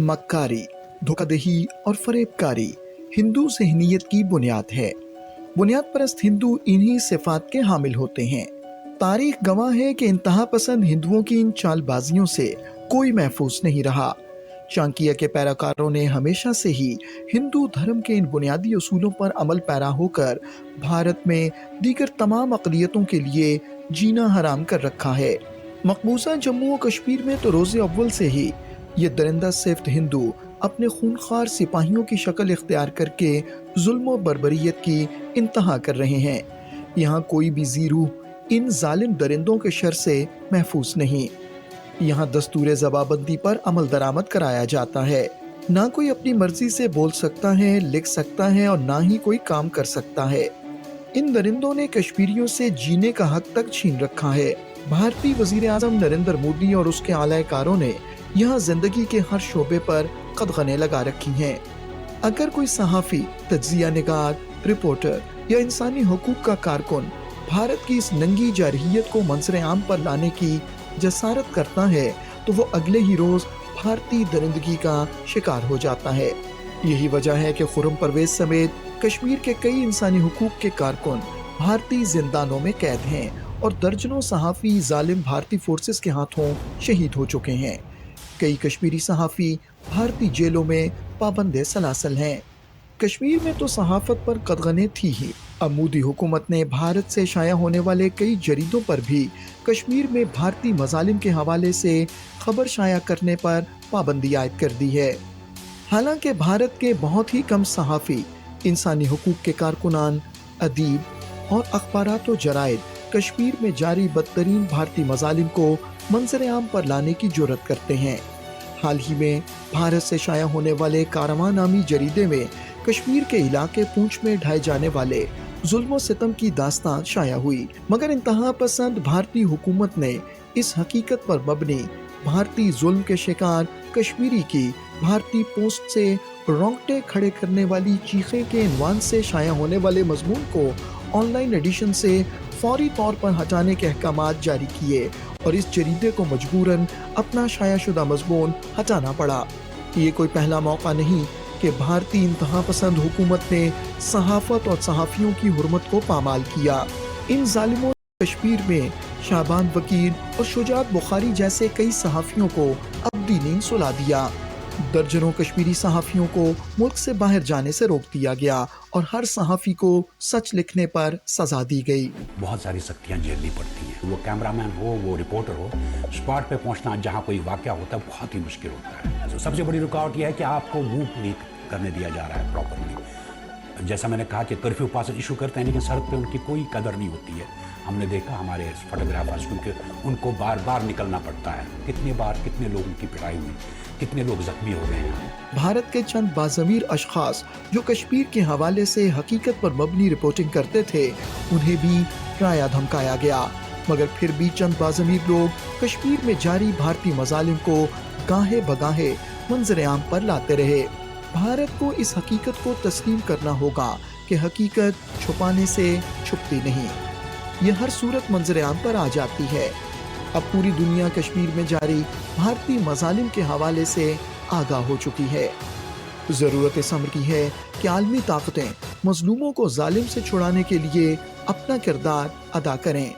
मक्कारी, धोखाधड़ी और फरेबकारी हिंदू ज़हनियत की बुनियाद है। बुनियाद परस्त हिंदू इन्हीं सिफात के हामिल होते हैं। तारीख गवाह है कि इंतहा पसंद हिंदुओं की इन चालबाजियों से कोई महफूज नहीं रहा। चाणक्य के पैरोकारों ने हमेशा से ही हिंदू धर्म के इन बुनियादी उसूलों पर अमल पैरा होकर भारत में दीगर तमाम अक़लियतों के लिए जीना हराम कर रखा है। मकबूजा जम्मू और कश्मीर में तो रोज़े अव्वल से ही ये दरिंदा सिफ्त हिंदू अपने खूनखार सिपाहियों की शक्ल इख्तियार करके जुल्म और बर्बरियत की इंतहा कर रहे हैं। यहाँ कोई भी ज़ीरूह इन जालिम दरिंदों के शर से महफूज नहीं। यहाँ दस्तूर ज़बाबंदी पर अमल दरामद कराया जाता है। ना कोई अपनी मर्जी से बोल सकता है, लिख सकता है और ना ही कोई काम कर सकता है। इन दरिंदों ने कश्मीरियों से जीने का हक तक छीन रखा है। भारतीय वज़ीर आज़म नरेंद्र मोदी और उसके आलाकारों ने यहाँ जिंदगी के हर शोबे पर कदगने लगा रखी हैं। अगर कोई सहाफ़ी, तज्ज़िया निगार, रिपोर्टर या इंसानी हुकूक का कारकुन भारत की इस नंगी जारहियत को मंजर आम पर लाने की जसारत करता है तो वो अगले ही रोज़ भारतीय दरिंदगी का शिकार हो जाता है। यही वजह है कि खुर्रम परवेज समेत कश्मीर के कई इंसानी हुकूक के कारकुन भारतीय जिंदानों में कैद हैं और दर्जनों सहाफ़ी जालिम भारतीय फोर्सेस के हाथों शहीद हो चुके हैं। कई कश्मीरी सहाफ़ी भारतीय जेलों में पाबंद सलासल हैं। कश्मीर में तो सहाफ़त पर कदगने थी ही। अब मोदी हुकूमत ने भारत से शाया होने वाले कई जरीदों पर भी कश्मीर में भारतीय मजालिम के हवाले से खबर शाया करने पर पाबंदी आयद कर दी है। हालांकि भारत के बहुत ही कम सहाफ़ी, इंसानी हुकूक के कारकुनान, अदीब और अखबारात व जराइद कश्मीर में जारी बदतरीन भारतीय मजालिम को मंजर आम पर लाने की जुर्रत करते हैं। हाल ही में भारत से शाया होने वाले कारवां नामी जरीदे में कश्मीर के इलाके पूंछ में ढाए जाने वाले जुल्म सितम की दास्तान शाया हुई, मगर इंतहा पसंद भारतीय हुकूमत ने इस हकीकत पर मबनी भारतीय जुल्म के शिकार कश्मीरी की भारतीय पोस्ट से रोंगटे खड़े करने वाली चीखें के इनवान से शाया होने वाले मजमून को ऑनलाइन एडिशन से फौरी तौर पर हटाने के अहकामात जारी किए और इस जरीदे को मजबूरन अपना शायाशुदा मजमून हटाना पड़ा। ये कोई पहला मौका नहीं कि भारतीय इंतहा पसंद हुकूमत ने सहाफत और सहाफ़ियों की हुर्मत को पामाल किया। इन जालिमों ने कश्मीर में शाबान वकील और शुजात बुखारी जैसे कई सहाफ़ियों को अब्दी नींद सुला दिया। दर्जनों कश्मीरी सहाफ़ियों को मुल्क से बाहर जाने से रोक दिया गया और हर सहाफ़ी को सच लिखने पर सजा दी गई। बहुत सारी सख्तियाँ झेलनी पड़ती हैं। वो कैमरामैन हो, वो रिपोर्टर हो, स्पॉट पे पहुंचना जहाँ कोई वाक़या होता है बहुत ही मुश्किल होता है। तो सबसे बड़ी रुकावट यह है कि आपको मूव नहीं करने दिया जा रहा है प्रॉपरली। जैसा मैंने कहा कि कर्फ्यू पास इशू करते हैं लेकिन सड़क पे उनकी कोई कदर नहीं होती है। हमने देखा हमारे फोटोग्राफर्स, क्योंकि उनको बार बार निकलना पड़ता है। कितनी बार कितने लोगों की पिटाई हुई, कितने लोग जख्मी हो गए हैं। भारत के चंद बाज़मीर अशखास जो कश्मीर के हवाले से हकीकत पर मबनी रिपोर्टिंग करते थे, उन्हें भी डराया धमकाया गया, मगर फिर भी चंद बाज़मीर लोग कश्मीर में जारी भारतीय मजालिम को गाहे बगाहे मंजर आम पर लाते रहे। भारत को इस हकीकत को तस्लीम करना होगा कि हकीकत छुपाने से छुपती नहीं, यह हर सूरत मंजर आम पर आ जाती है। अब पूरी दुनिया कश्मीर में जारी भारतीय मजालिम के हवाले से आगाह हो चुकी है। ज़रूरत इस अमर की है कि आलमी ताकतें मजलूमों को जालिम से छुड़ाने के लिए अपना किरदार अदा करें।